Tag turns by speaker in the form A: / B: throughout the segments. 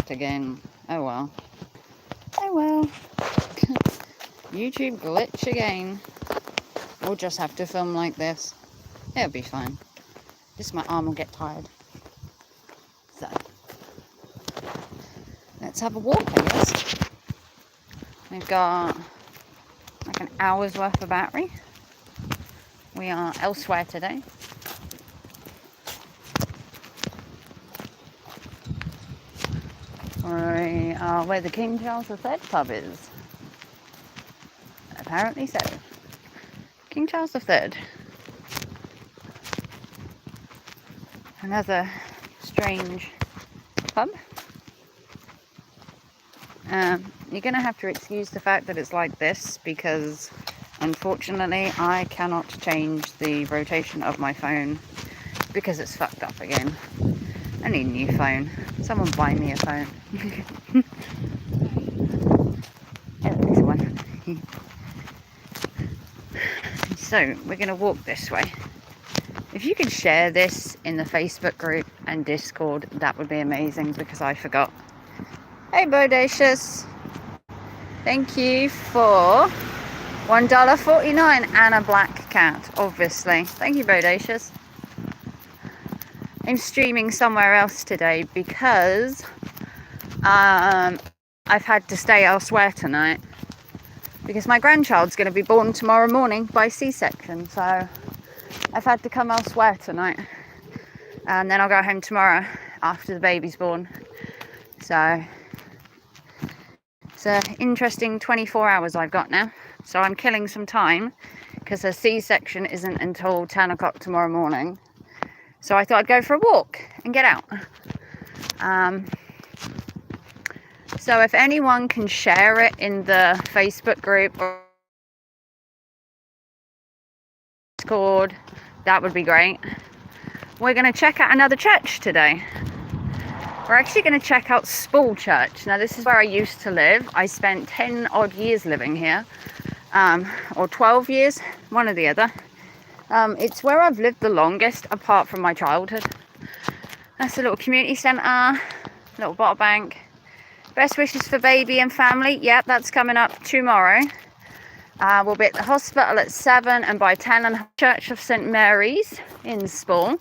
A: fucked again. Oh well. Oh well. YouTube glitch again. We'll just have to film like this. It'll be fine. Just my arm will get tired. So, let's have a walk, I guess. We've got like an hour's worth of battery. We are elsewhere today. We are where the King Charles III pub is. Apparently so. King Charles III. Another strange pub. You're going to have to excuse the fact that it's like this because unfortunately I cannot change the rotation of my phone because it's fucked up again. I need a new phone. Someone buy me a phone. Yeah, this one. So we're going to walk this way. If you could share this in the Facebook group and Discord, that would be amazing because I forgot. Hey Bodacious, thank you for $1.49 and a black cat, obviously. Thank you, Bodacious. I'm streaming somewhere else today because I've had to stay elsewhere tonight because my grandchild's going to be born tomorrow morning by C-section, so I've had to come elsewhere tonight, and then I'll go home tomorrow after the baby's born. So it's an interesting 24 hours I've got now. So I'm killing some time because a C-section isn't until 10 o'clock tomorrow morning. So I thought I'd go for a walk and get out. So if anyone can share it in the Facebook group or Discord, that would be great. We're going to check out another church today. We're actually going to check out Spall Church. Now this is where I used to live. I spent 10 odd years living here, or 12 years, one or the other. It's where I've lived the longest apart from my childhood. That's a little community centre, little bottle bank. Best wishes for baby and family. Yep, that's coming up tomorrow. We'll be at the hospital at 7 and by 10 and Church of St Mary's in Spall.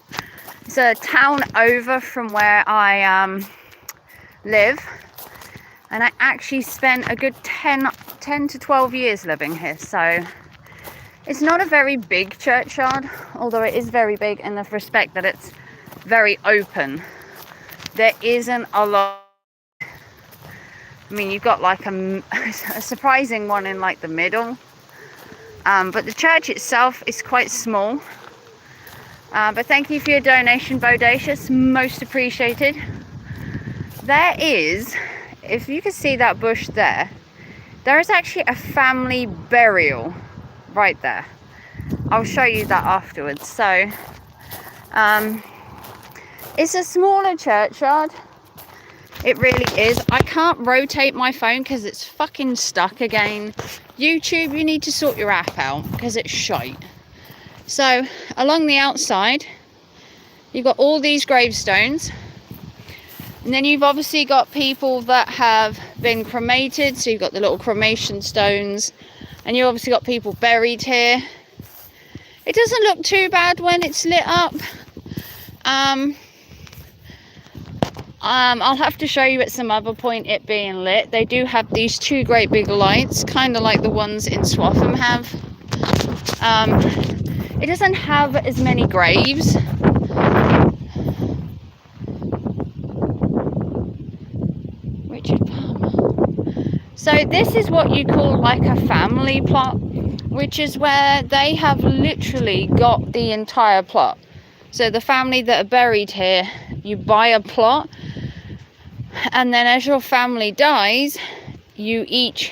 A: It's a town over from where I live, and I actually spent a good 10 to 12 years living here, so it's not a very big churchyard, although it is very big in the respect that it's very open. There isn't a lot. I mean, you've got like a surprising one in like the middle, but the church itself is quite small. But thank you for your donation, Bodacious, most appreciated. There is, if you can see that bush there, there is actually a family burial right there. I'll show you that afterwards. So it's a smaller churchyard. It really is. I can't rotate my phone because it's fucking stuck again. YouTube, you need to sort your app out because it's shite. So along the outside, you've got all these gravestones. And then you've obviously got people that have been cremated. So you've got the little cremation stones. And you've obviously got people buried here. It doesn't look too bad when it's lit up. I'll have to show you at some other point it being lit. They do have these two great big lights, kind of like the ones in Swaffham have. It doesn't have as many graves. Richard Palmer. So this is what you call like a family plot, which is where they have literally got the entire plot. So the family that are buried here, you buy a plot, and then as your family dies, you each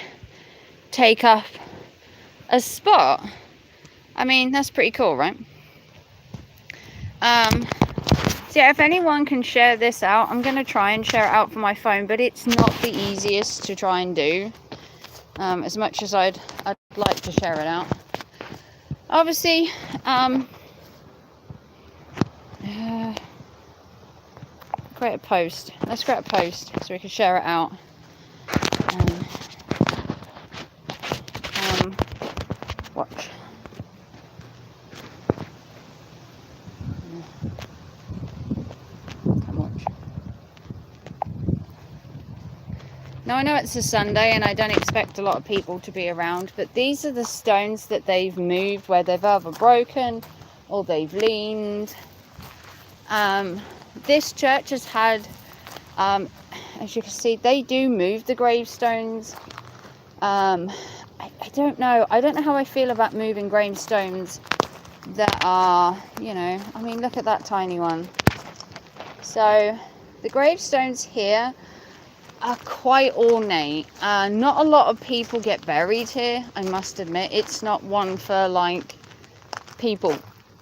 A: take up a spot. I mean, that's pretty cool, right? So yeah, if anyone can share this out, I'm going to try and share it out for my phone, but it's not the easiest to try and do, as much as I'd like to share it out. Obviously, create a post. Let's create a post so we can share it out. Watch. Come watch. Now I know it's a Sunday and I don't expect a lot of people to be around, but these are the stones that they've moved where they've either broken or they've leaned. This church has had, as you can see, they do move the gravestones. I don't know how I feel about moving gravestones that are, you know, I mean, look at that tiny one. So the gravestones here are quite ornate. Not a lot of people get buried here, I must admit. It's not one for like people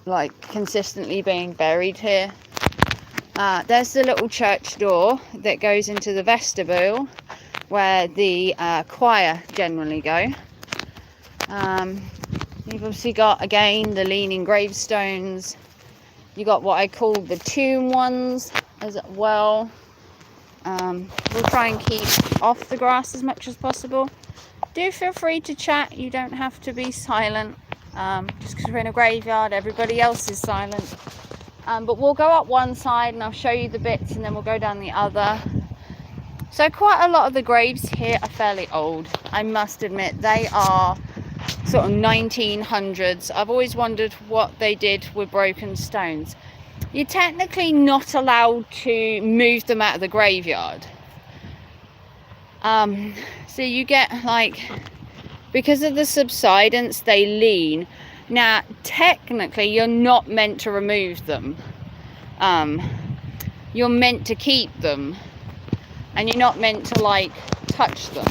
A: like consistently being buried here. There's the little church door that goes into the vestibule where the choir generally go. You've obviously got, again, the leaning gravestones. You got what I call the tomb ones as well. We'll try and keep off the grass as much as possible. Do feel free to chat. You don't have to be silent. Just because we're in a graveyard, everybody else is silent. But we'll go up one side and I'll show you the bits, and then we'll go down the other. So quite a lot of the graves here are fairly old. I must admit, they are sort of 1900s. I've always wondered what they did with broken stones. You're technically not allowed to move them out of the graveyard. So you get, like, because of the subsidence, they lean. Now, technically, you're not meant to remove them. You're meant to keep them. And you're not meant to, like, touch them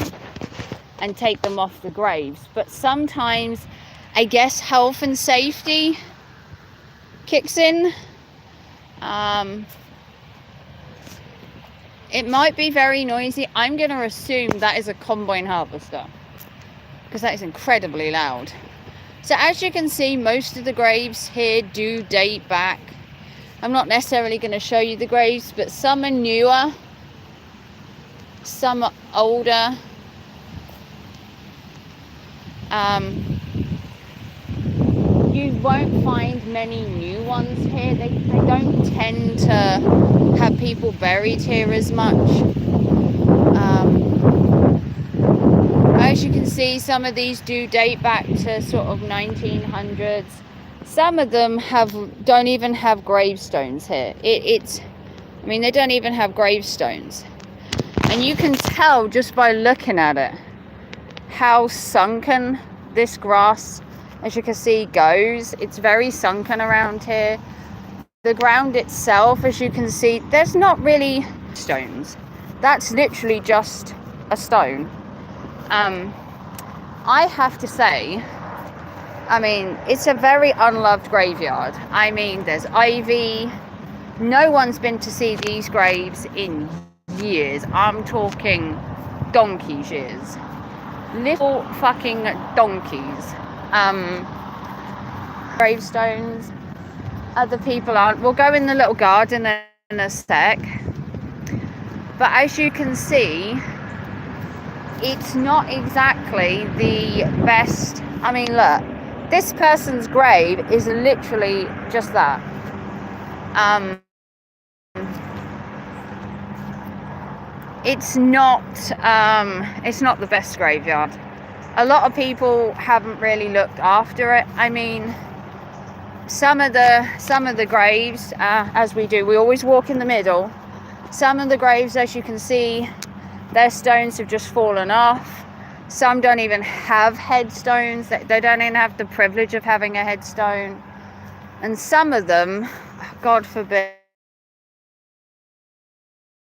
A: and take them off the graves. But sometimes, I guess, health and safety kicks in. It might be very noisy. I'm going to assume that is a combine harvester, because that is incredibly loud. So as you can see, most of the graves here do date back. I'm not necessarily going to show you the graves, but some are newer, some are older. You won't find many new ones here. They don't tend to have people buried here as much. As you can see, some of these do date back to sort of 1900s. Some of them don't even have gravestones here. I mean, they don't even have gravestones. And you can tell just by looking at it how sunken this grass, as you can see, goes. It's very sunken around here. The ground itself, as you can see, there's not really stones. That's literally just a stone. I have to say, I mean, it's a very unloved graveyard. I mean, there's ivy. No one's been to see these graves in years. I'm talking donkey's years. Little fucking donkeys. Gravestones. Other people aren't. We'll go in the little garden in a sec. But as you can see, it's not exactly the best. I mean, look, this person's grave is literally just that. It's not the best graveyard. A lot of people haven't really looked after it. I mean, some of the graves, as we do, we always walk in the middle. Some of the graves, as you can see, their stones have just fallen off. Some don't even have headstones. They don't even have the privilege of having a headstone. And some of them, God forbid,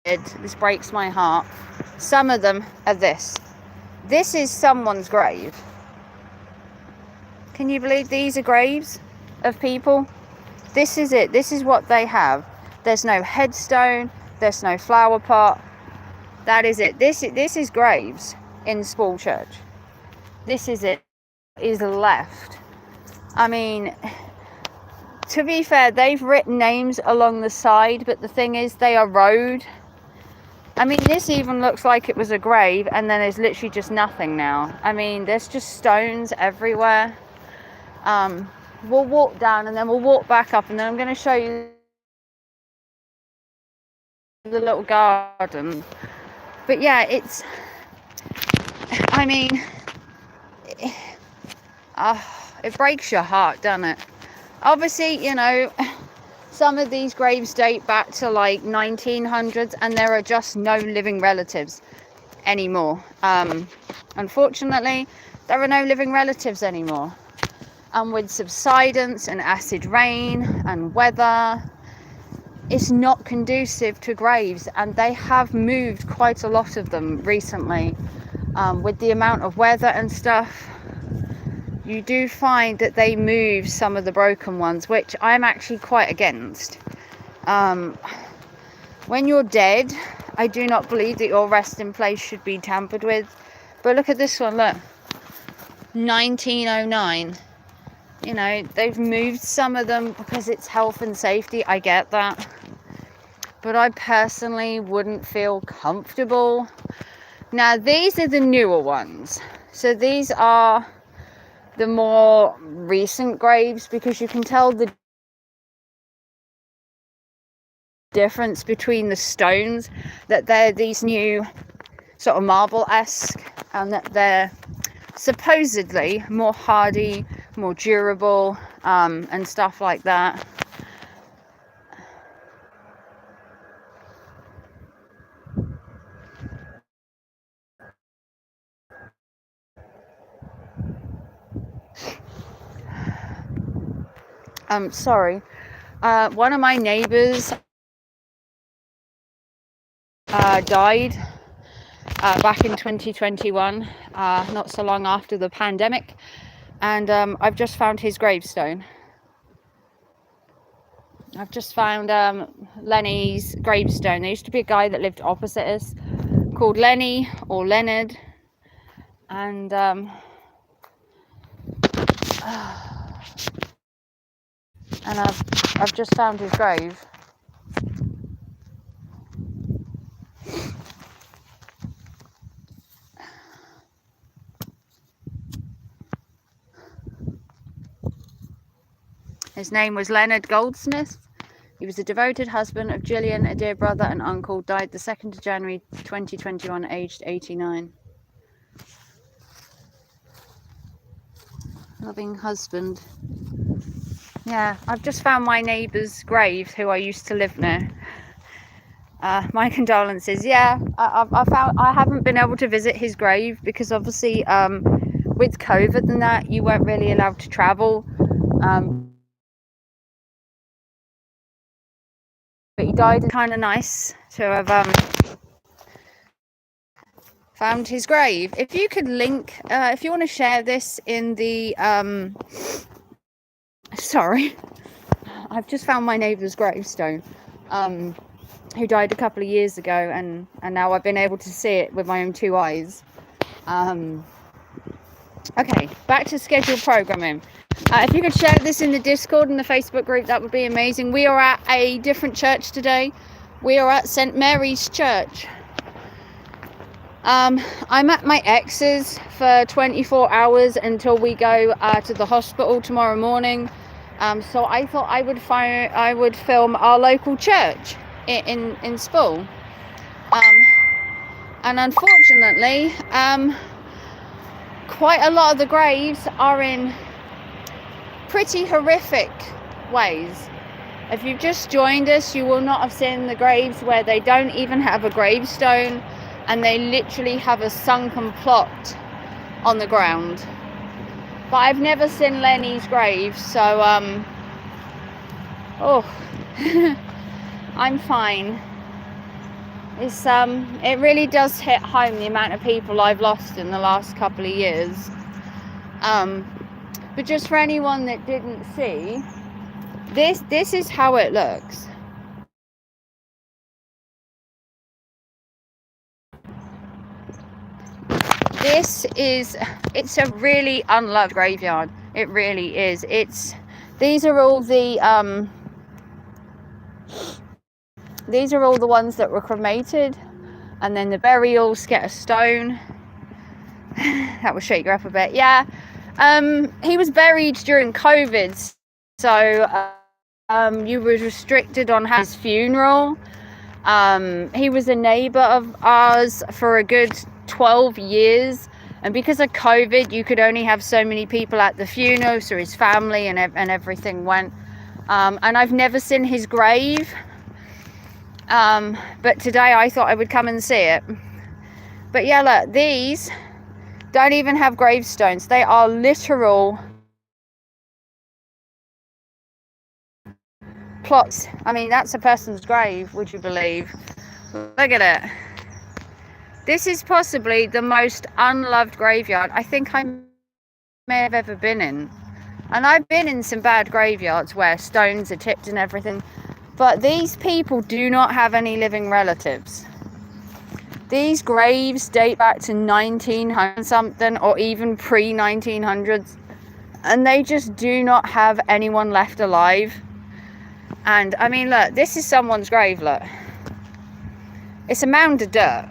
A: this breaks my heart, some of them are this. This is someone's grave. Can you believe these are graves of people? This is it. This is what they have. There's no headstone. There's no flower pot. That is it. This is graves in Spall Church. This is it. Is left. I mean, to be fair, they've written names along the side, but the thing is, they are road. I mean, this even looks like it was a grave, and then there's literally just nothing now. I mean, there's just stones everywhere. We'll walk down, and then we'll walk back up, and then I'm going to show you the little garden. But yeah, it's, I mean, it breaks your heart, doesn't it? Obviously, you know, some of these graves date back to like 1900s, and there are just no living relatives anymore. Unfortunately, there are no living relatives anymore. And with subsidence and acid rain and weather, it's not conducive to graves, and they have moved quite a lot of them recently. With the amount of weather and stuff, you do find that they move some of the broken ones, which I'm actually quite against. When you're dead, I do not believe that your resting place should be tampered with. But look at this one, look. 1909. You know, they've moved some of them because it's health and safety. I get that. But I personally wouldn't feel comfortable. Now, these are the newer ones. So these are the more recent graves, because you can tell the difference between the stones, that they're these new sort of marble-esque, and that they're supposedly more hardy, more durable, and stuff like that. Sorry, one of my neighbors died back in 2021, not so long after the pandemic, and I've just found his gravestone. I've just found Lenny's gravestone. There used to be a guy that lived opposite us called Lenny or Leonard, and I've just found his grave. His name was Leonard Goldsmith. He was a devoted husband of Gillian, a dear brother and uncle. Died the 2nd of January 2021, aged 89. Loving husband. Yeah, I've just found my neighbour's grave, who I used to live near. My condolences. Yeah, I haven't been able to visit his grave because obviously with COVID and that, you weren't really allowed to travel. But he died. Kind of nice to have found his grave. If you could link, if you want to share this in the sorry, I've just found my neighbour's gravestone, who died a couple of years ago, and now I've been able to see it with my own two eyes. Okay, back to scheduled programming. If you could share this in the Discord and the Facebook group, that would be amazing. We are at a different church today. We are at St. Mary's Church. I'm at my ex's for 24 hours until we go to the hospital tomorrow morning. So I thought I would film our local church in Spool. And unfortunately, quite a lot of the graves are in pretty horrific ways. If you've just joined us, you will not have seen the graves where they don't even have a gravestone, and they literally have a sunken plot on the ground. But I've never seen Lenny's grave, so I'm fine. It's it really does hit home the amount of people I've lost in the last couple of years. But just for anyone that didn't see, this is how it looks. It's a really unloved graveyard. It really is. It's These are all the ones that were cremated, and then the burials get a stone. That will shake you up a bit. Yeah. He was buried during COVID, so you were restricted on his funeral. He was a neighbor of ours for a good 12 years, and because of COVID you could only have so many people at the funeral, so his family and everything went. And I've never seen his grave, but today I thought I would come and see it. But yeah, look, these don't even have gravestones. They are literal plots. I mean, that's a person's grave, would you believe? Look at it. This is possibly the most unloved graveyard I think I may have ever been in. And I've been in some bad graveyards where stones are tipped and everything, but these people do not have any living relatives. These graves date back to 1900 something, or even pre-1900s, and they just do not have anyone left alive. And I mean, look, this is someone's grave. Look, it's a mound of dirt.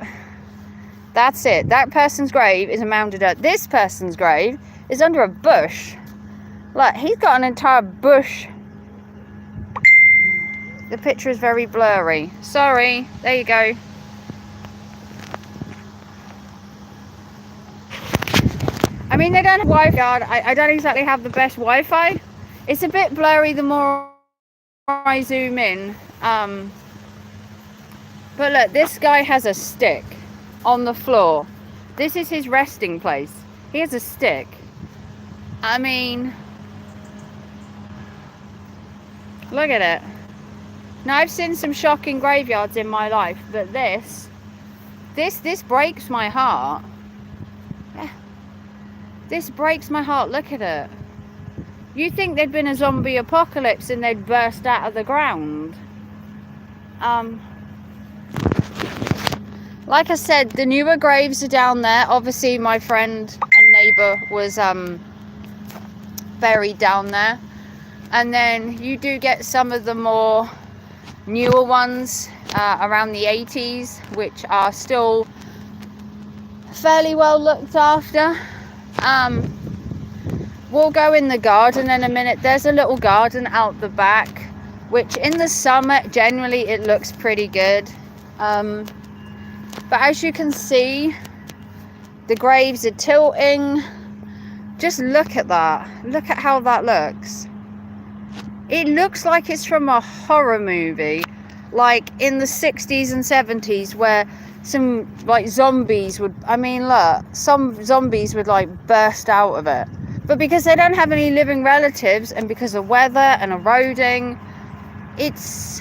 A: That's it. That person's grave is a mound of dirt. This person's grave is under a bush. Look, he's got an entire bush. The picture is very blurry. Sorry. There you go. I mean, they don't have Wi-Fi. I don't exactly have the best Wi-Fi. It's a bit blurry the more I zoom in. But look, this guy has a stick on the floor. This is his resting place. He has a stick. I mean, look at it. Now, I've seen some shocking graveyards in my life, but this breaks my heart. This breaks my heart. Look at it. You think there'd been a zombie apocalypse and they'd burst out of the ground. Like I said, the newer graves are down there. Obviously, my friend and neighbor was buried down there. And then you do get some of the more newer ones around the 80s, which are still fairly well looked after. We'll go in the garden in a minute. There's a little garden out the back, which in the summer generally it looks pretty good, but as you can see, the graves are tilting. Just look at that. Look at how that looks. It looks like it's from a horror movie, like in the 60s and 70s, where some like zombies would, I mean, look, some zombies would like burst out of it. But because they don't have any living relatives, and because of weather and eroding, it's,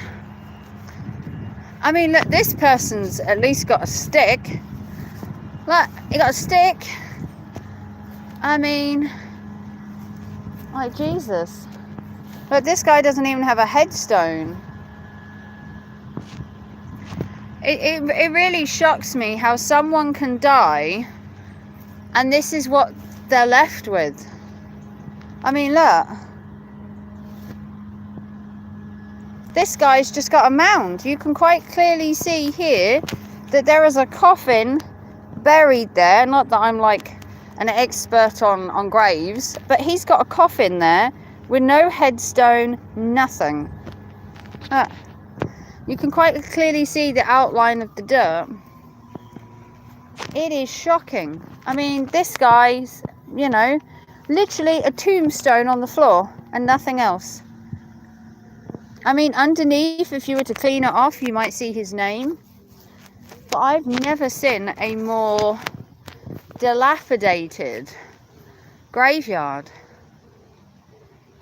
A: I mean, look, this person's at least got a stick. Look, he got a stick. I mean, like, Jesus. Look, this guy doesn't even have a headstone. It really shocks me how someone can die and this is what they're left with. I mean, look. This guy's just got a mound. You can quite clearly see here that there is a coffin buried there. Not that I'm like an expert on graves, but he's got a coffin there with no headstone, nothing. You can quite clearly see the outline of the dirt. It is shocking. I mean, this guy's, you know, literally a tombstone on the floor and nothing else. I mean, underneath, if you were to clean it off, you might see his name. But I've never seen a more dilapidated graveyard.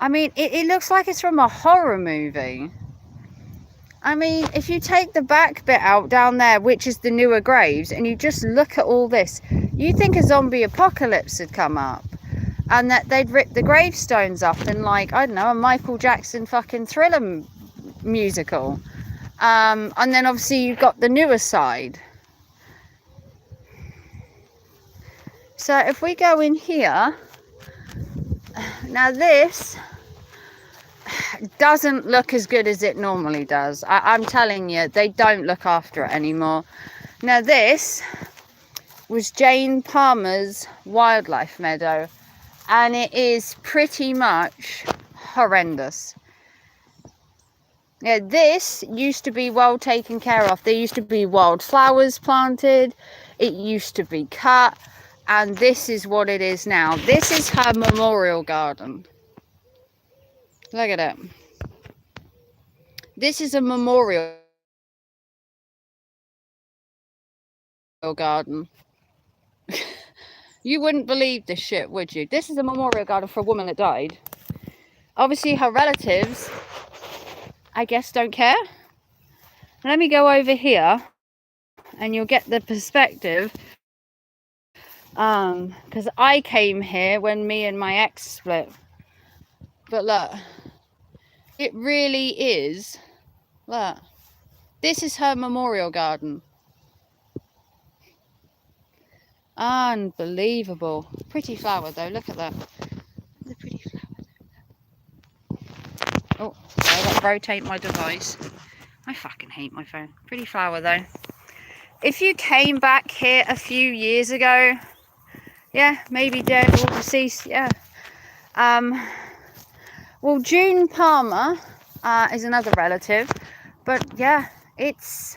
A: I mean, it looks like it's from a horror movie. I mean, if you take the back bit out down there, which is the newer graves, and you just look at all this, you think a zombie apocalypse had come up and that they'd ripped the gravestones up in, like, I don't know, a Michael Jackson fucking Thriller musical. And then obviously you've got the newer side. So if we go in here, now this doesn't look as good as it normally does. I'm telling you, they don't look after it anymore. Now this was Jane Palmer's wildlife meadow, and it is pretty much horrendous. Yeah, this used to be well taken care of. There used to be wildflowers planted. It used to be cut. And this is what it is now. This is her memorial garden. Look at it. This is a memorial garden. You wouldn't believe this shit, would you? This is a memorial garden for a woman that died. Obviously, her relatives, I guess, don't care. Let me go over here and you'll get the perspective. Because I came here when me and my ex split. But look, it really is. Look, this is her memorial garden. Unbelievable. Pretty flower though, look at that. The pretty flower. Oh, I got to rotate my device. I fucking hate my phone. Pretty flower though. If you came back here a few years ago, yeah, maybe dead or deceased, yeah. Well, June Palmer is another relative, but yeah, it's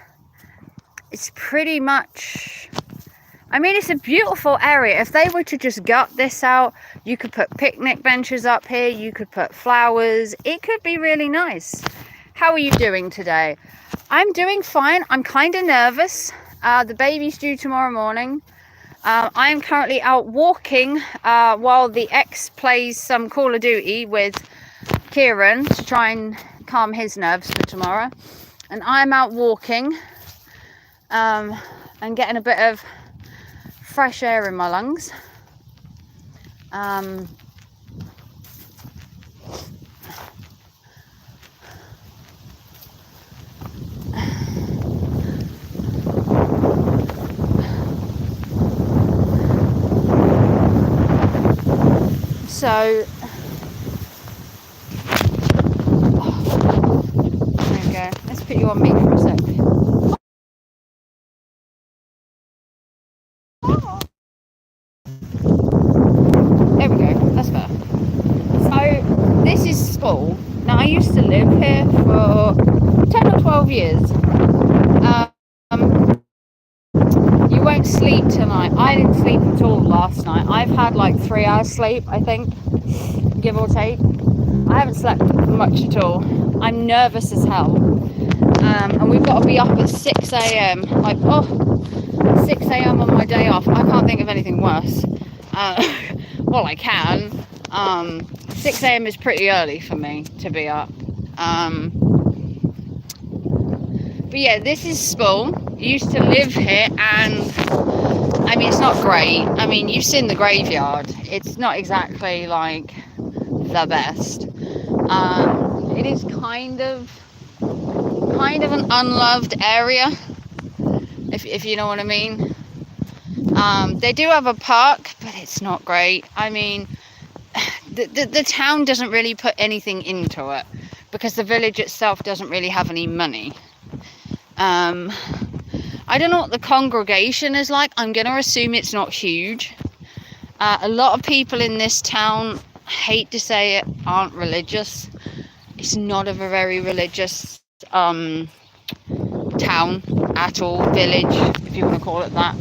A: pretty much, I mean, it's a beautiful area. If they were to just gut this out, you could put picnic benches up here, you could put flowers, it could be really nice. How are you doing today? I'm doing fine. I'm kind of nervous. The baby's due tomorrow morning. I am currently out walking while the ex plays some Call of Duty with Kieran to try and calm his nerves for tomorrow. And I'm out walking and getting a bit of fresh air in my lungs. So, there we go. Let's put you on me for a sec. There we go. That's better. So, this is school. Now, I used to live here for 10 or 12 years. You won't sleep tonight. I didn't sleep at all last night. I've had like 3 hours sleep, I think, give or take. I haven't slept much at all. I'm nervous as hell. And we've got to be up at 6 a.m. Like, 6 a.m. on my day off. I can't think of anything worse. Well, I can. 6 a.m. is pretty early for me to be up. But yeah, this is school. I used to live here, and I mean, it's not great. I mean, you've seen the graveyard. It's not exactly like the best. It is kind of an unloved area, if you know what I mean. They do have a park, but it's not great. I mean, the town doesn't really put anything into it because the village itself doesn't really have any money. I don't know what the congregation is like. I'm going to assume it's not huge. A lot of people in this town, hate to say it, aren't religious. It's not a very religious town at all, village, if you want to call it that.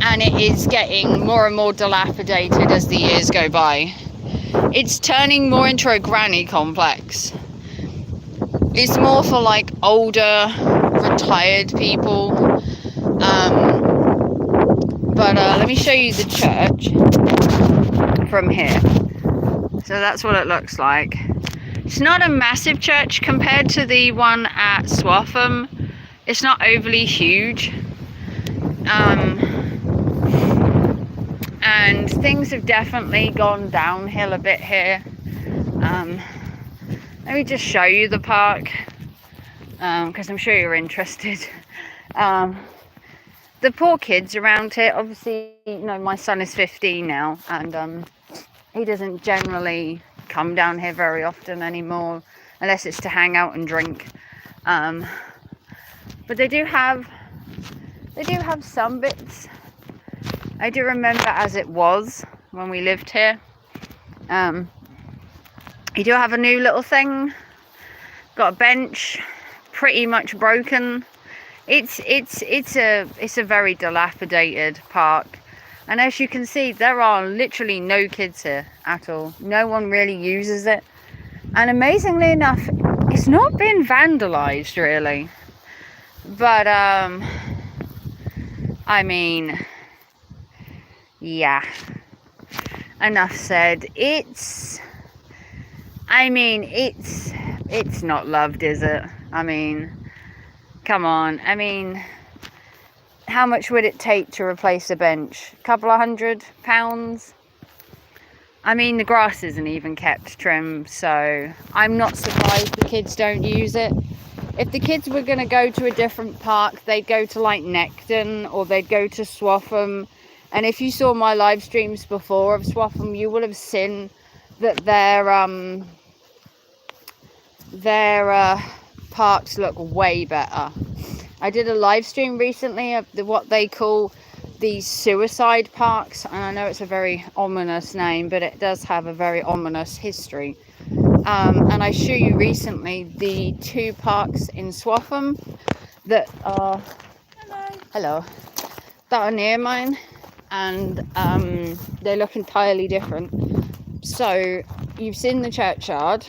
A: And it is getting more and more dilapidated as the years go by. It's turning more into a granny complex. It's more for like older, retired people. But let me show you the church from here. So that's what it looks like. It's not a massive church compared to the one at Swaffham. It's not overly huge. And things have definitely gone downhill a bit here. Let me just show you the park, because I'm sure you're interested. The poor kids around here, obviously, you know, my son is 15 now, and he doesn't generally come down here very often anymore. unless it's to hang out and drink. But they do have some bits. I do remember as it was when we lived here. You do have a new little thing. Got a bench, pretty much broken. It's a very dilapidated park, and as you can see, there are literally no kids here at all. No one really uses it, and amazingly enough, it's not been vandalized really. But I mean, yeah, enough said. It's not loved, is it? I mean, come on. I mean, how much would it take to replace a bench? A couple of £100? I mean, the grass isn't even kept trim, so I'm not surprised the kids don't use it. If the kids were going to go to a different park, they'd go to like Necton, or they'd go to Swaffham. And if you saw my live streams before of Swaffham, you would have seen that their parks look way better. I did a live stream recently of what they call these suicide parks, and I know it's a very ominous name, but it does have a very ominous history. And I showed you recently the 2 parks in Swaffham that are hello that are near mine, and they look entirely different. So you've seen the churchyard,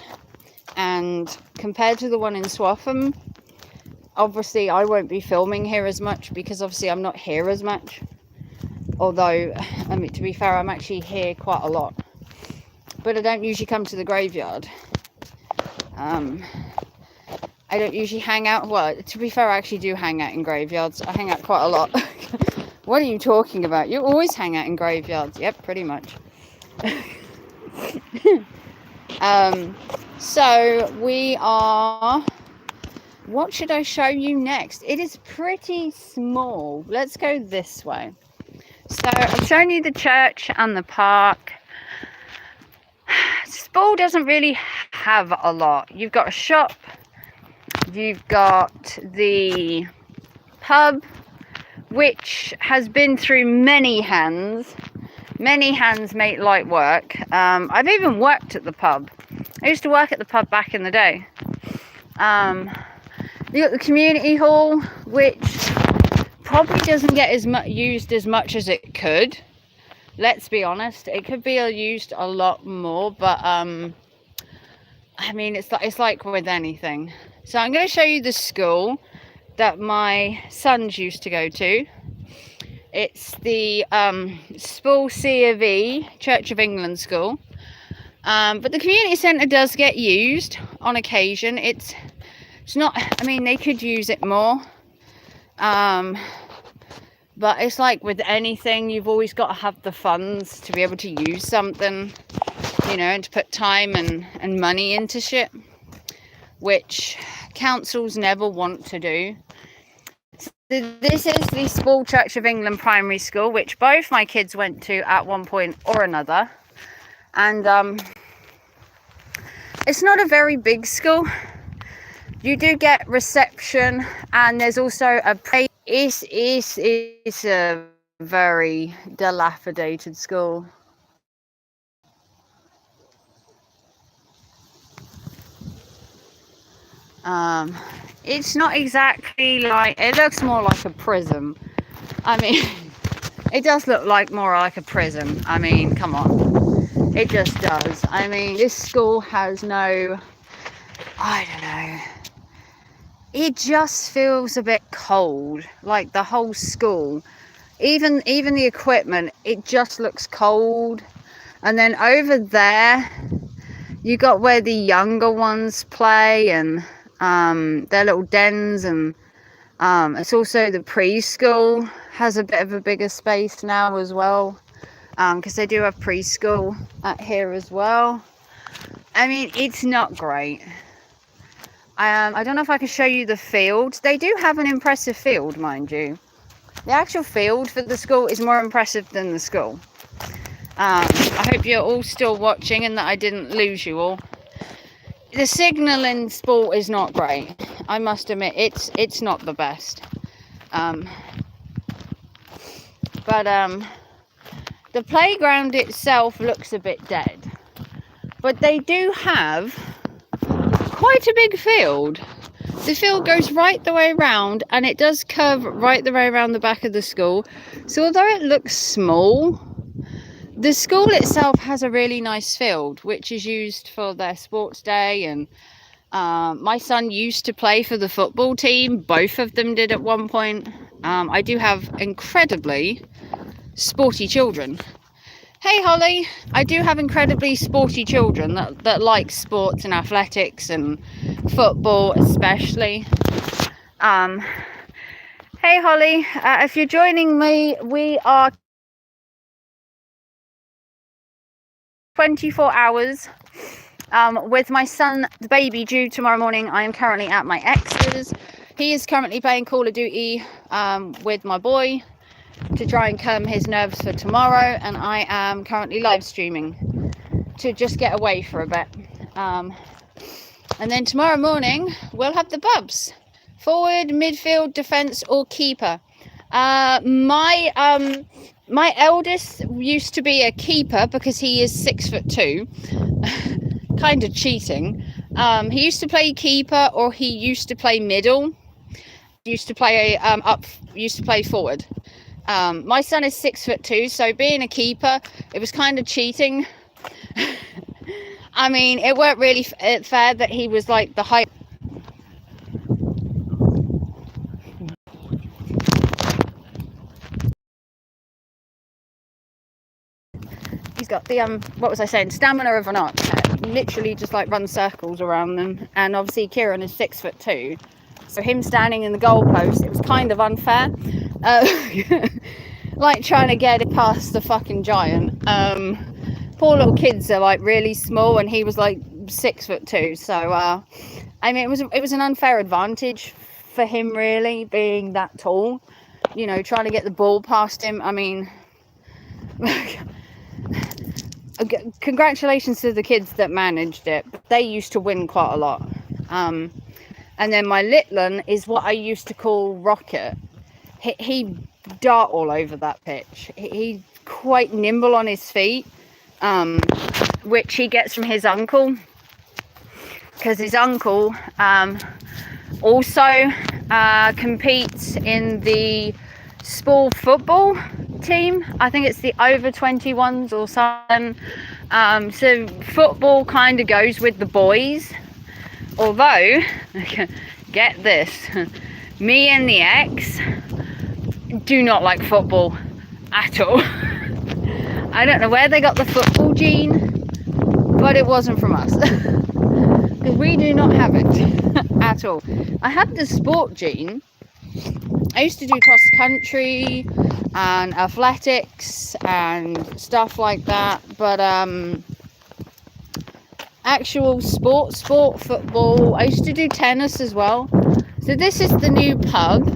A: and compared to the one in Swaffham, obviously I won't be filming here as much because obviously I'm not here as much. Although, I mean, to be fair, I'm actually here quite a lot. But I don't usually come to the graveyard. I don't usually hang out. Well, to be fair, I actually do hang out in graveyards. I hang out quite a lot. What are you talking about? You always hang out in graveyards. Yep, pretty much. So we are... What should I show you next? It is pretty small. Let's go this way. So I've shown you the church and the park. Spall doesn't really have a lot. You've got a shop. You've got the pub, which has been through many hands. Many hands make light work. I've even worked at the pub. I used to work at the pub back in the day. You got the community hall, which probably doesn't get used as much as it could. Let's be honest, it could be used a lot more, but I mean, it's like with anything. So I'm going to show you the school that my sons used to go to. It's the Spall C of E Church of England school, but the community centre does get used on occasion. It's not, I mean, they could use it more. But it's like with anything, you've always got to have the funds to be able to use something, you know, and to put time and money into shit, which councils never want to do. So this is the Spall Church of England Primary School, which both my kids went to at one point or another. And it's not a very big school. You do get reception, and there's also a it's a very dilapidated school. It's not exactly like, it looks more like a prison. I mean, it does look like more like a prison. I mean, come on. It just does. I mean, this school has no, I don't know. It just feels a bit cold, like the whole school. Even the equipment, it just looks cold. And then over there, you got where the younger ones play, and their little dens, and it's also the preschool has a bit of a bigger space now as well, because they do have preschool at here as well. I mean, it's not great. I don't know if I can show you the field. They do have an impressive field, mind you. The actual field for the school is more impressive than the school. I hope you're all still watching and that I didn't lose you all. the signal in sport is not great. I must admit, it's not the best. But the playground itself looks a bit dead. But they do have quite a big field. The field goes right the way around, and it does curve right the way around the back of the school. So although it looks small, the school itself has a really nice field, which is used for their sports day. And my son used to play for the football team. Both of them did at one point. I do have incredibly sporty children. Hey Holly, I do have incredibly sporty children that like sports and athletics and football especially. Hey Holly, if you're joining me, we are 24 hours with my son, the baby, due tomorrow morning. I am currently at my ex's. He is currently playing Call of Duty with my boy to try and calm his nerves for tomorrow, and I am currently live streaming to just get away for a bit. And then tomorrow morning we'll have the bubs: forward, midfield, defence, or keeper. My eldest used to be a keeper because he is 6'2", kind of cheating. He used to play keeper, or he used to play middle. Used to play forward. My son is 6'2", so being a keeper, it was kind of cheating. I mean, it weren't really fair that he was like the height. He's got the what was I saying? Stamina of an ox. Literally just like run circles around them. And obviously Kieran is 6'2", so him standing in the goalpost, it was kind of unfair. Like trying to get it past the fucking giant. Poor little kids are like really small, and he was like 6'2". So I mean, it was an unfair advantage for him, really, being that tall. You know, trying to get the ball past him. I mean, congratulations to the kids that managed it. They used to win quite a lot. And then my little one is what I used to call Rocket. He dart all over that pitch. He's quite nimble on his feet, which he gets from his uncle, because his uncle also competes in the school football team. I think it's the over 21s or something. So football kind of goes with the boys, although get this, me and the ex do not like football at all. I don't know where they got the football gene, but it wasn't from us, because we do not have it at all. I had the sport gene. I used to do cross country and athletics and stuff like that, but actual sport, football, I used to do tennis as well. So this is the new pub.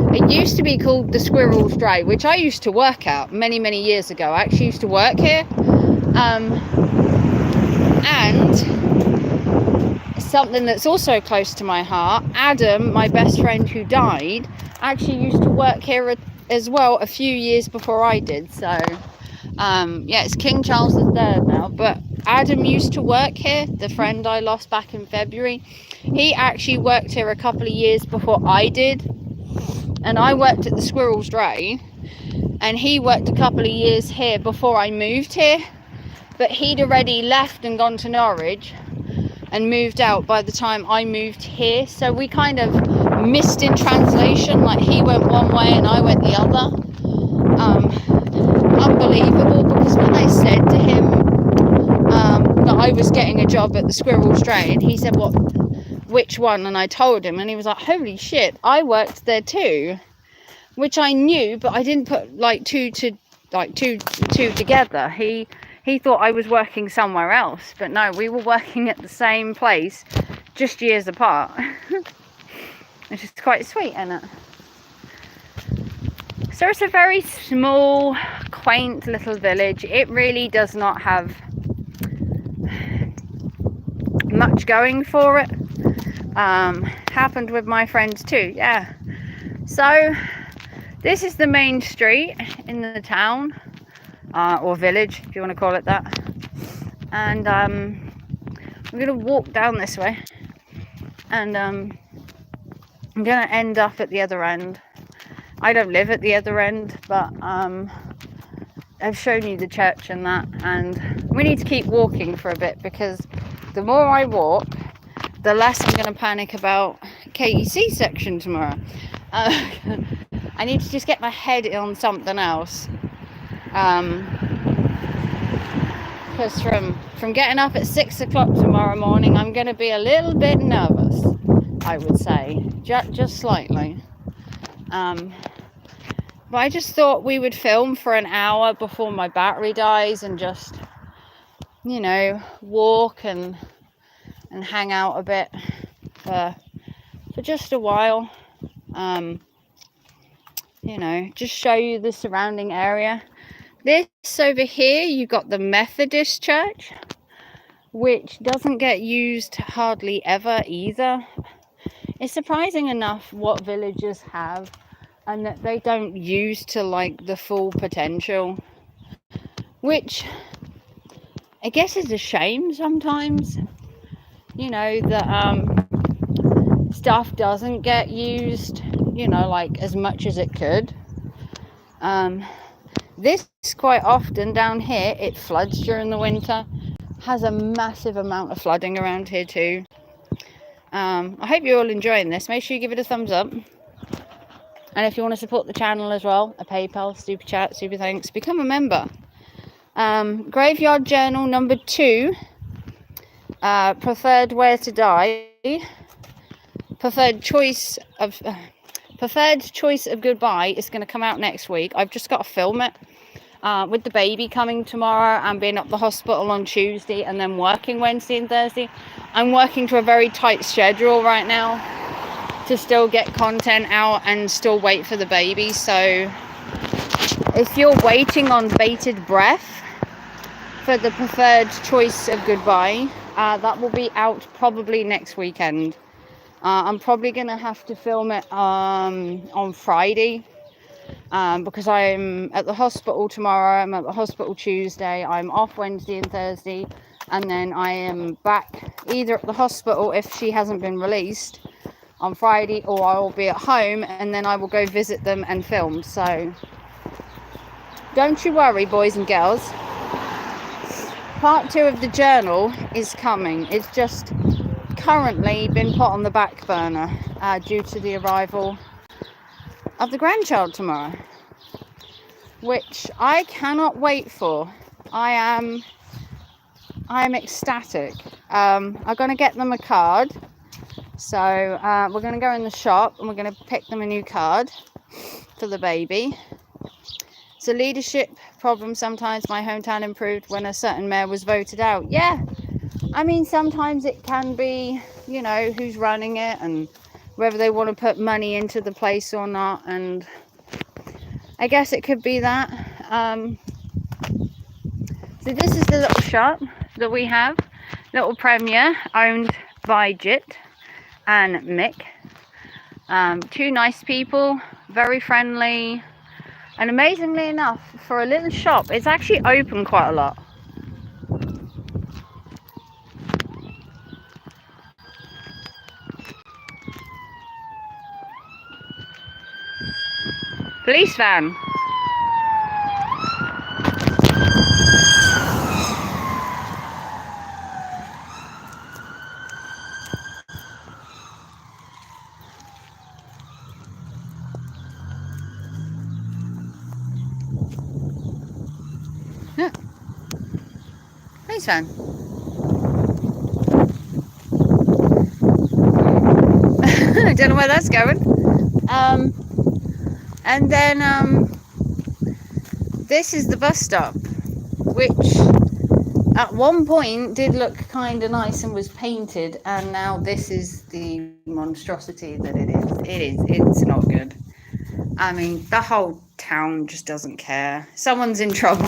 A: It used to be called the Squirrel's Dray, which I used to work at many years ago. I actually used to work here, and something that's also close to my heart, Adam, my best friend who died, actually used to work here as well a few years before I did. So yeah, it's King Charles III now, but Adam used to work here, the friend I lost back in February. He actually worked here a couple of years before I did, and I worked at the Squirrel's Dray, and he worked a couple of years here before I moved here, but he'd already left and gone to Norwich and moved out by the time I moved here. So we kind of missed in translation, like he went one way and I went the other. Unbelievable, because when I said to him that I was getting a job at the Squirrel's Dray, and he said, "What? Which one?" And I told him, and he was like, "Holy shit, I worked there too," which I knew, but I didn't put like two together. He thought I was working somewhere else, but no, we were working at the same place, just years apart. It's just quite sweet, isn't it? So it's a very small, quaint little village. It really does not have much going for it. Happened with my friends too, yeah. So this is the main street in the town, or village, if you want to call it that. And we're going to walk down this way, and I'm going to end up at the other end. I don't live at the other end, but I've shown you the church and that, and we need to keep walking for a bit, because the more I walk, the less I'm going to panic about Katie's C-section tomorrow. I need to just get my head on something else, because from getting up at 6 o'clock tomorrow morning, I'm going to be a little bit nervous, I would say, just slightly. But I just thought we would film for an hour before my battery dies, and just, you know, walk and hang out a bit for just a while. You know, just show you the surrounding area. This over here, you got the Methodist church, which doesn't get used hardly ever either. It's surprising enough what villages have, and that they don't use to like the full potential, which I guess is a shame sometimes. You know, that stuff doesn't get used, you know, like as much as it could. This quite often down here, it floods during the winter. Has a massive amount of flooding around here too. I hope you're all enjoying this. Make sure you give it a thumbs up. And if you want to support the channel as well, a PayPal, super chat, super thanks, become a member. Graveyard Journal number 2, preferred where to die, preferred choice of goodbye is going to come out next week. I've just got to film it with the baby coming tomorrow and being at the hospital on Tuesday and then working Wednesday and Thursday. I'm working to a very tight schedule right now to still get content out and still wait for the baby. So if you're waiting on bated breath for the preferred choice of goodbye, that will be out probably next weekend. I'm probably going to have to film it on Friday, because I'm at the hospital tomorrow, I'm at the hospital Tuesday, I'm off Wednesday and Thursday, and then I am back either at the hospital if she hasn't been released on Friday, or I will be at home and then I will go visit them and film. So don't you worry, boys and girls. Part 2 of the journal is coming. It's just currently been put on the back burner due to the arrival of the grandchild tomorrow, which I cannot wait for. I'm ecstatic. I'm going to get them a card. So we're going to go in the shop and we're going to pick them a new card for the baby. It's a leadership problem sometimes. My hometown improved when a certain mayor was voted out. Yeah, I mean, sometimes it can be, you know, who's running it and whether they want to put money into the place or not. And I guess it could be that. So this is the little shop that we have. Little Premier, owned by Jit and Mick. 2 nice people, very friendly, and amazingly enough, for a little shop, it's actually open quite a lot. Police van. Yeah. Police van. I don't know where that's going. And then this is the bus stop, which at one point did look kind of nice and was painted, and now this is the monstrosity that it is. It's not good. I mean, the whole town just doesn't care. Someone's in trouble.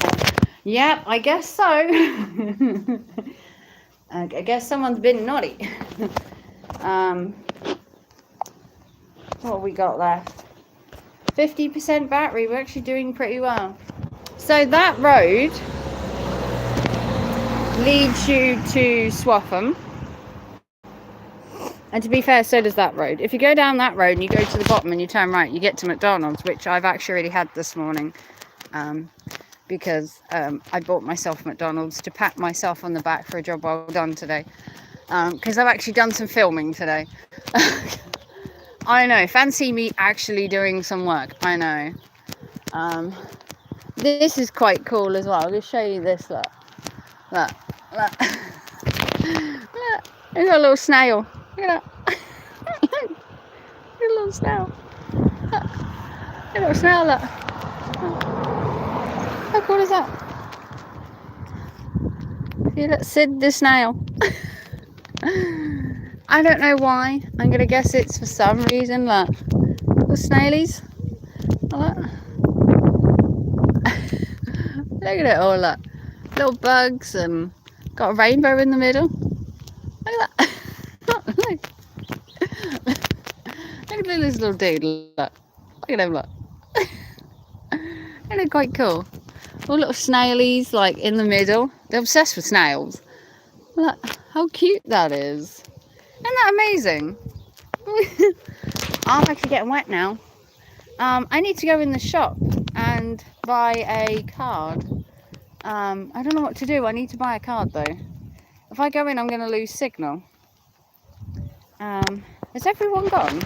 A: Yep, I guess so. I guess someone's been naughty. What have we got left? 50% battery. We're actually doing pretty well. So that road leads you to Swaffham. And to be fair, so does that road. If you go down that road and you go to the bottom and you turn right, you get to McDonald's, which I've actually already had this morning. Because I bought myself McDonald's to pat myself on the back for a job well done today. Because I've actually done some filming today. I know, fancy me actually doing some work. I know. This is quite cool as well. I'll just show you this. Look. Look. There's a little snail. Look at that. Look at a little snail. Look. A little snail, look. How cool is that? See, look, Sid the snail. I don't know why. I'm going to guess it's for some reason. Look. The snailies. Look. Look at it all, look. Little bugs and got a rainbow in the middle. Look at that. Look. Look at this little dude, look. Look at him, look. They look quite cool. All little snailies, like, in the middle. They're obsessed with snails. Look how cute that is. Isn't that amazing? I'm actually getting wet now. I need to go in the shop and buy a card. I don't know what to do. I need to buy a card though. If I go in, I'm going to lose signal. Has everyone gone?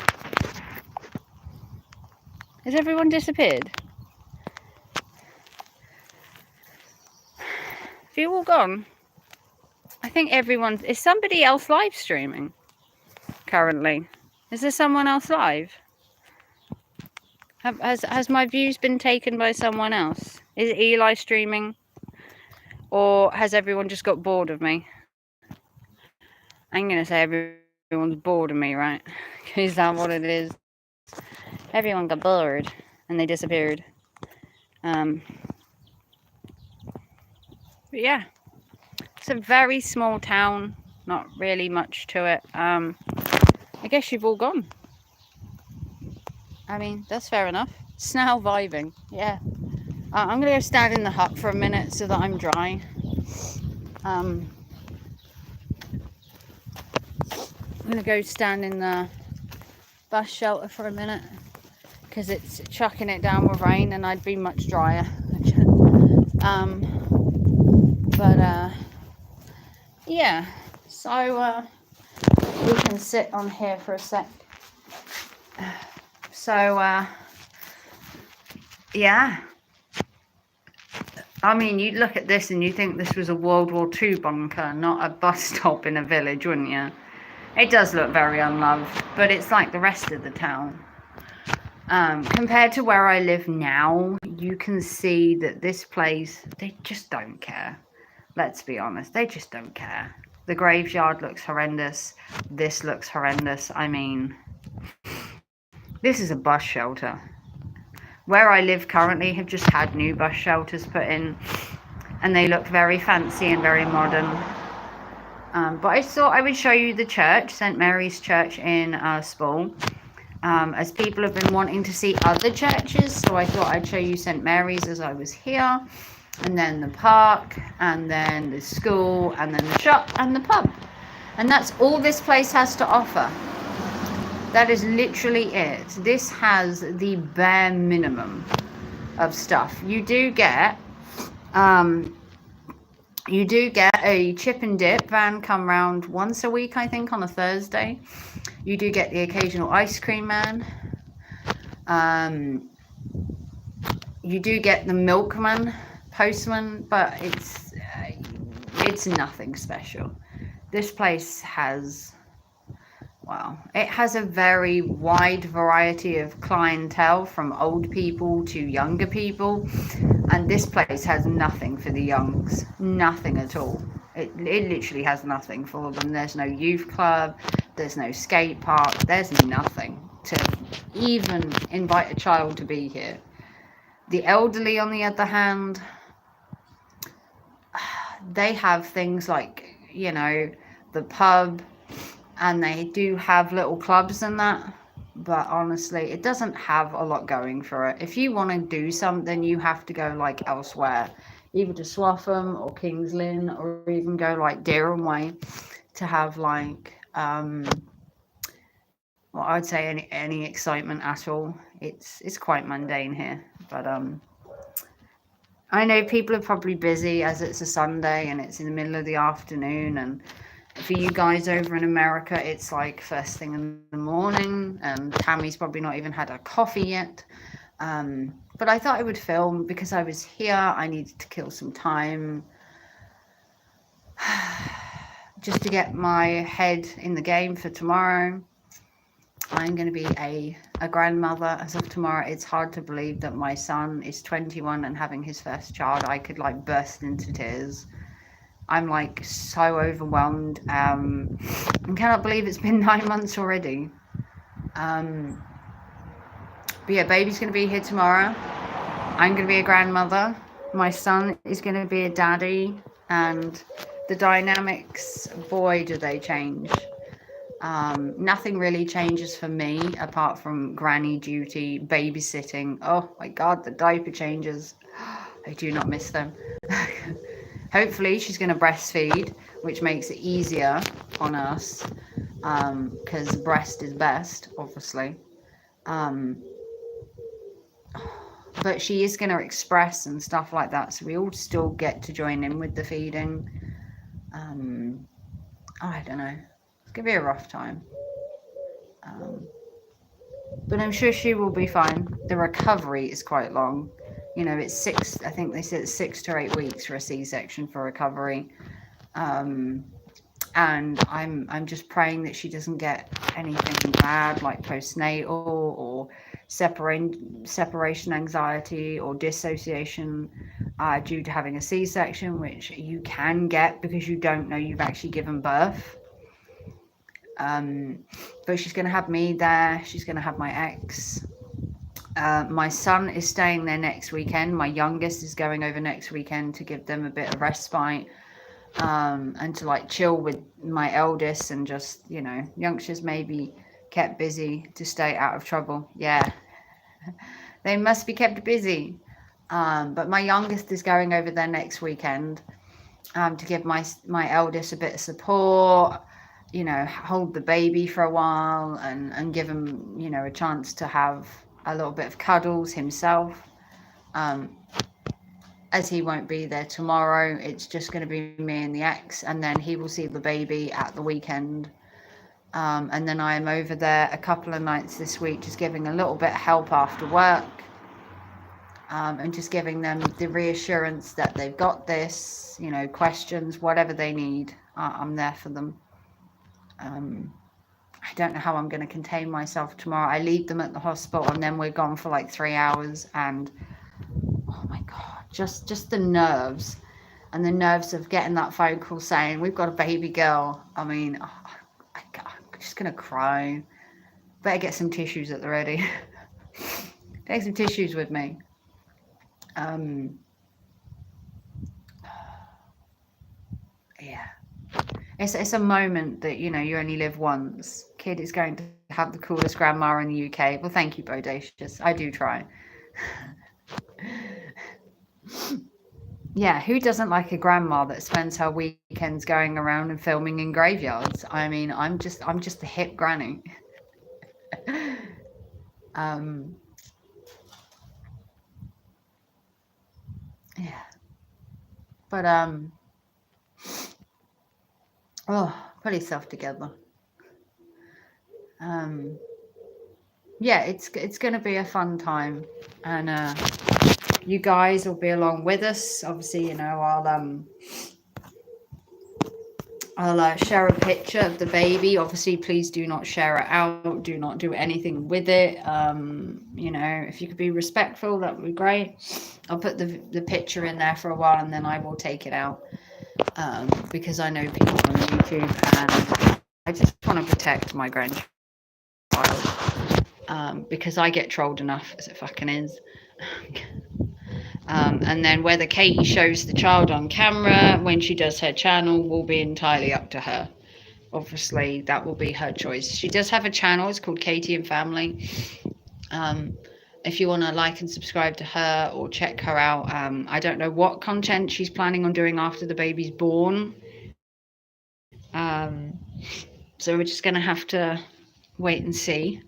A: Has everyone disappeared? Have you all gone? I think everyone... Is somebody else live streaming currently? Is there someone else live? Has my views been taken by someone else? Is Eli streaming? Or has everyone just got bored of me? I'm going to say everyone's bored of me, right? Is that what it is? Everyone got bored and they disappeared. But yeah. It's a very small town. Not really much to it. I guess you've all gone. I mean, that's fair enough. Snail vibing. Yeah. I'm going to go stand in the hut for a minute so that I'm dry. I'm going to go stand in the bus shelter for a minute because it's chucking it down with rain and I'd be much drier. Yeah, so we can sit on here for a sec. So yeah, I mean, you look at this and you think this was a World War II bunker, not a bus stop in a village, wouldn't you? It does look very unloved, but it's like the rest of the town. Compared to where I live now, you can see that this place, they just don't care. Let's be honest, they just don't care. The graveyard looks horrendous. This looks horrendous. I mean, this is a bus shelter. Where I live currently have just had new bus shelters put in, and they look very fancy and very modern. But I thought I would show you the church, St. Mary's Church in Spall, as people have been wanting to see other churches, so I thought I'd show you St. Mary's as I was here. And then the park, and then the school, and then the shop, and the pub. And that's all this place has to offer. That is literally it. This has the bare minimum of stuff. You do get a chip and dip van come round once a week, I think, on a Thursday. You do get the occasional ice cream man. You do get the milkman, postman, but it's nothing special. This place has, well, it has a very wide variety of clientele, from old people to younger people, and this place has nothing for the youngs, nothing at all. It literally has nothing for them. There's no youth club, there's no skate park, there's nothing to even invite a child to be here. The elderly, on the other hand, they have things like you know, the pub, and they do have little clubs and that, but honestly it doesn't have a lot going for it. If you want to do something, you have to go like elsewhere, either to Swaffham or Kings Lynn, or even go like Dereham Way to have like well, I'd say any excitement at all. It's quite mundane here, but I know people are probably busy as it's a Sunday and it's in the middle of the afternoon, and for you guys over in America, it's like first thing in the morning, and Tammy's probably not even had a coffee yet. But I thought I would film because I was here. I needed to kill some time just to get my head in the game for tomorrow. I'm going to be a grandmother as of tomorrow. It's hard to believe that my son is 21 and having his first child. I could like burst into tears. I'm like so overwhelmed. And cannot believe it's been 9 months already. But yeah, baby's going to be here tomorrow. I'm going to be a grandmother. My son is going to be a daddy. And the dynamics, boy, do they change. Nothing really changes for me apart from granny duty, babysitting. Oh my God, the diaper changes. I do not miss them. Hopefully she's going to breastfeed, which makes it easier on us, because breast is best, obviously. But she is going to express and stuff like that, so we all still get to join in with the feeding. I don't know. It's going to be a rough time. But I'm sure she will be fine. The recovery is quite long. You know, it's I think they said it's 6 to 8 weeks for a C-section for recovery. And I'm just praying that she doesn't get anything bad like postnatal or separation anxiety or dissociation due to having a C-section, which you can get because you don't know you've actually given birth. But she's going to have me there. She's going to have my ex. My son is staying there next weekend. My youngest is going over next weekend to give them a bit of respite, and to like chill with my eldest and just, you know, youngsters may be kept busy to stay out of trouble. Yeah, they must be kept busy. But my youngest is going over there next weekend to give my eldest a bit of support, you know, hold the baby for a while and give him, you know, a chance to have a little bit of cuddles himself. As he won't be there tomorrow, it's just going to be me and the ex, and then he will see the baby at the weekend. And then I am over there a couple of nights this week, just giving a little bit of help after work, and just giving them the reassurance that they've got this, you know, questions, whatever they need, I'm there for them. I don't know how I'm going to contain myself tomorrow. I leave them at the hospital and then we're gone for like 3 hours, and oh my God, just the nerves, and the nerves of getting that phone call saying we've got a baby girl. I mean, I'm just going to cry. Better get some tissues at the ready. Take some tissues with me. Yeah. It's a moment that, you know, you only live once. Kid is going to have the coolest grandma in the UK. Well, thank you, Bodacious. I do try. Yeah, who doesn't like a grandma that spends her weekends going around and filming in graveyards? I mean, I'm just the hip granny. Yeah. But put yourself together. Yeah, it's going to be a fun time, and you guys will be along with us. Obviously, you know, I'll share a picture of the baby. Obviously, please do not share it out. Do not do anything with it. You know, if you could be respectful, that would be great. I'll put the picture in there for a while, and then I will take it out, because I know people on YouTube, and I just want to protect my grandchild, because I get trolled enough as it fucking is. And then whether Katie shows the child on camera when she does her channel will be entirely up to her. Obviously, that will be her choice. She does have a channel. It's called Katie and Family. If you want to like and subscribe to her or check her out, I don't know what content she's planning on doing after the baby's born. So we're just going to have to wait and see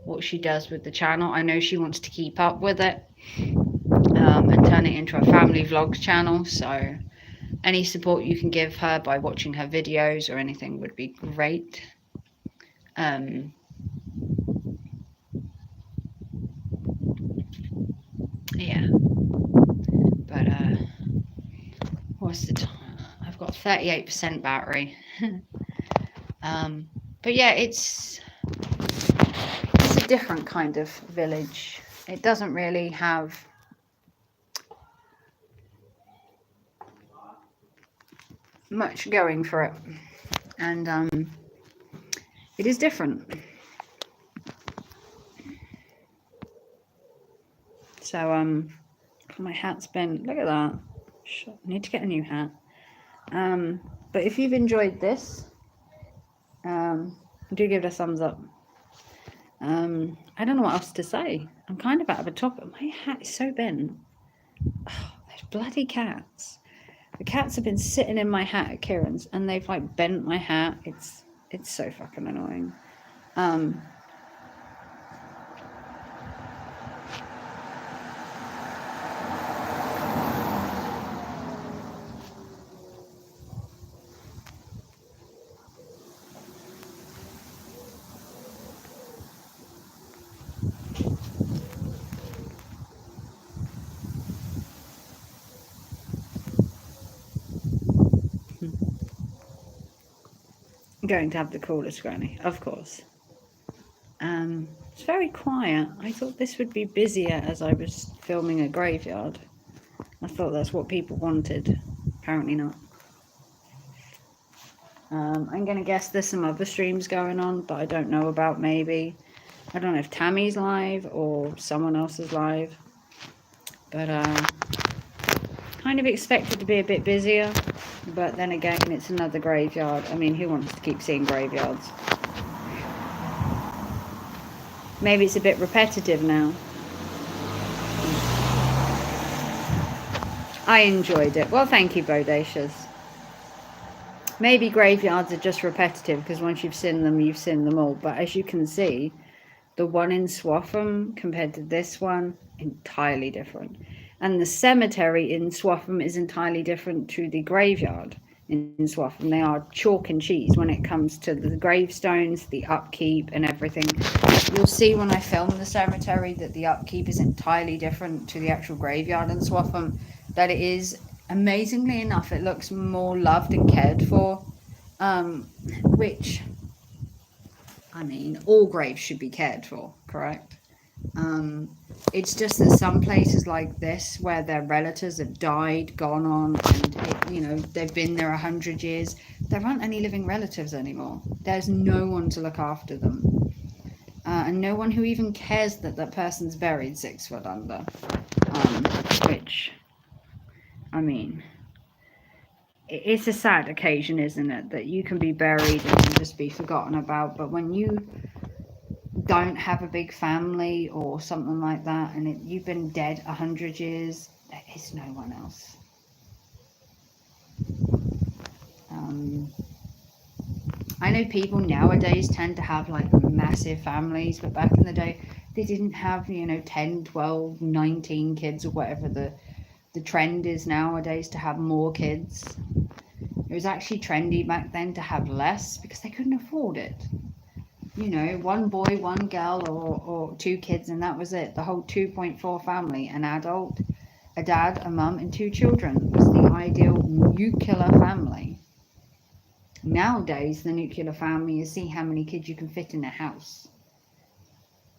A: what she does with the channel. I know she wants to keep up with it and turn it into a family vlogs channel. So any support you can give her by watching her videos or anything would be great. Yeah, but what's the time? I've got 38% battery. But yeah, it's a different kind of village. It doesn't really have much going for it, and it is different. So my hat's been, look at that. I need to get a new hat. But if you've enjoyed this, do give it a thumbs up. I don't know what else to say. I'm kind of out of a topic. My hat is so bent. Oh, those bloody cats. The cats have been sitting in my hat at Kieran's and they've like bent my hat. It's so fucking annoying. Going to have the coolest granny, of course. It's very quiet. I thought this would be busier as I was filming a graveyard. I thought that's what people wanted. Apparently not. I'm going to guess there's some other streams going on that I don't know about, maybe. I don't know if Tammy's live or someone else is live. But kind of expected to be a bit busier. But then again, it's another graveyard. I mean, who wants to keep seeing graveyards? Maybe it's a bit repetitive now. I enjoyed it. Well, thank you, Bodacious. Maybe graveyards are just repetitive because once you've seen them, you've seen them all. But as you can see, the one in Swaffham compared to this one, entirely different. And the cemetery in Swaffham is entirely different to the graveyard in Swaffham. They are chalk and cheese when it comes to the gravestones, the upkeep and everything. You'll see when I film the cemetery that the upkeep is entirely different to the actual graveyard in Swaffham. That it is, amazingly enough, it looks more loved and cared for, which, I mean, all graves should be cared for, correct? It's just that some places like this, where their relatives have died, gone on, and they've been there 100 years, there aren't any living relatives anymore. There's no one to look after them, and no one who even cares that that person's buried 6 foot under. Which, I mean, it's a sad occasion, isn't it, that you can be buried and just be forgotten about, but when you don't have a big family or something like that, and you've been dead 100 years, there is no one else. I know people nowadays tend to have like massive families, but back in the day they didn't have 10, 12, 19 kids or whatever the trend is nowadays to have more kids. It was actually trendy back then to have less because they couldn't afford it. One boy, one girl, or 2 kids, and that was it. The whole 2.4 family, an adult, a dad, a mum, and 2 children was the ideal nuclear family. Nowadays, the nuclear family is see how many kids you can fit in a house,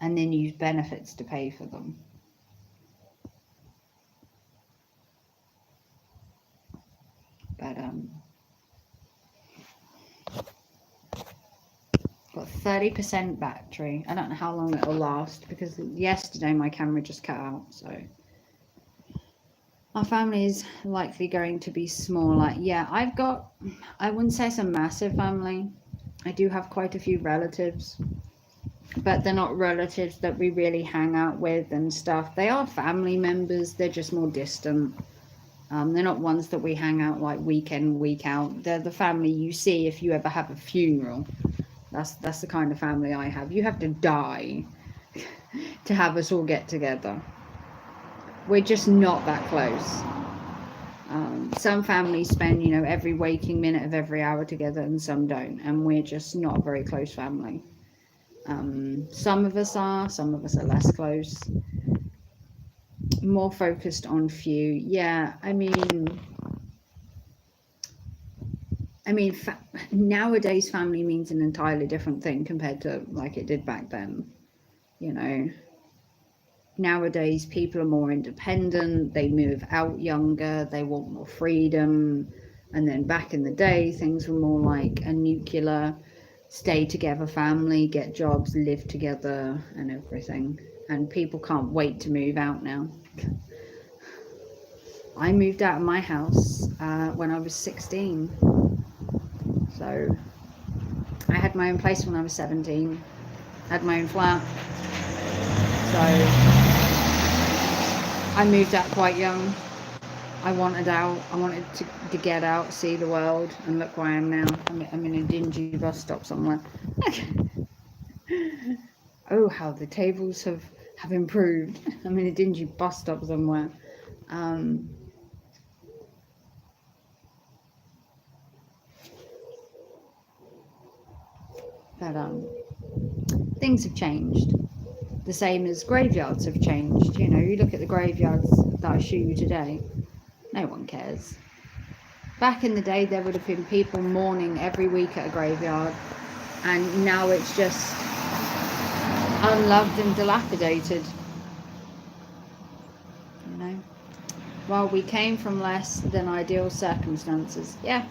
A: and then use benefits to pay for them. But got 30% battery. I don't know how long it'll last because yesterday my camera just cut out, so Our family is likely going to be smaller. Yeah, I wouldn't say it's a massive family. I do have quite a few relatives, but they're not relatives that we really hang out with and stuff. They are family members, they're just more distant. They're not ones that we hang out like week in, week out. They're the family you see if you ever have a funeral. That's the kind of family I have. You have to die to have us all get together. We're just not that close. Some families spend, you know, every waking minute of every hour together, and some don't. And we're just not a very close family. Some of us are less close. More focused on few. Yeah, I mean, nowadays family means an entirely different thing compared to like it did back then. You know, nowadays people are more independent, they move out younger, they want more freedom. And then back in the day, things were more like a nuclear stay together family, get jobs, live together and everything. And people can't wait to move out now. I moved out of my house when I was 16. So I had my own place when I was 17. Had my own flat. So I moved out quite young. I wanted out. I wanted to get out, see the world, and look where I am now. I'm in a dingy bus stop somewhere. Oh, how the tables have improved. I'm in a dingy bus stop somewhere. But things have changed. The same as graveyards have changed. You know, you look at the graveyards that I show you today, no one cares. Back in the day, there would have been people mourning every week at a graveyard, and now it's just unloved and dilapidated. You know, well, we came from less than ideal circumstances. Yeah.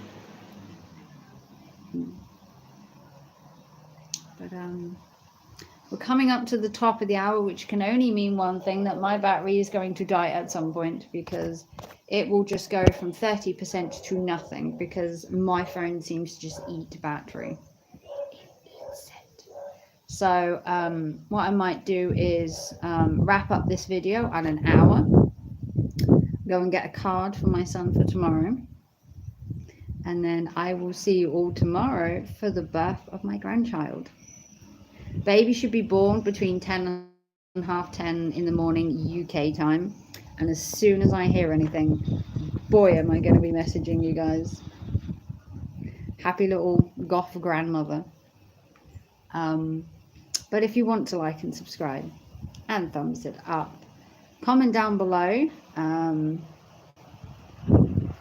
A: But we're coming up to the top of the hour, which can only mean one thing, that my battery is going to die at some point, because it will just go from 30% to nothing, because my phone seems to just eat battery. So what I might do is wrap up this video at an hour, go and get a card for my son for tomorrow, and then I will see you all tomorrow for the birth of my grandchild. Baby should be born between 10 and half 10 in the morning UK time, and as soon as I hear anything, boy am I going to be messaging you guys. Happy little goth grandmother. But if you want to like and subscribe and thumbs it up, comment down below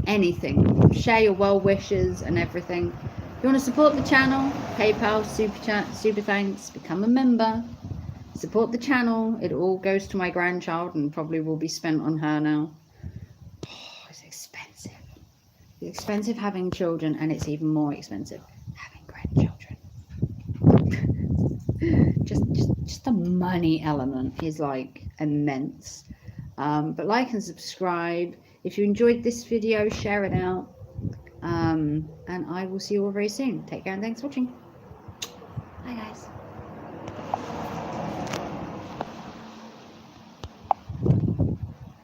A: anything, share your well wishes and everything. If you want to support the channel, PayPal, Super Chat, Super Thanks, become a member, support the channel. It all goes to my grandchild and probably will be spent on her now. Oh, it's expensive. It's expensive having children, and it's even more expensive having grandchildren. just the money element is like immense. But like and subscribe. If you enjoyed this video, share it out. And I will see you all very soon. Take care and thanks for watching. Bye guys.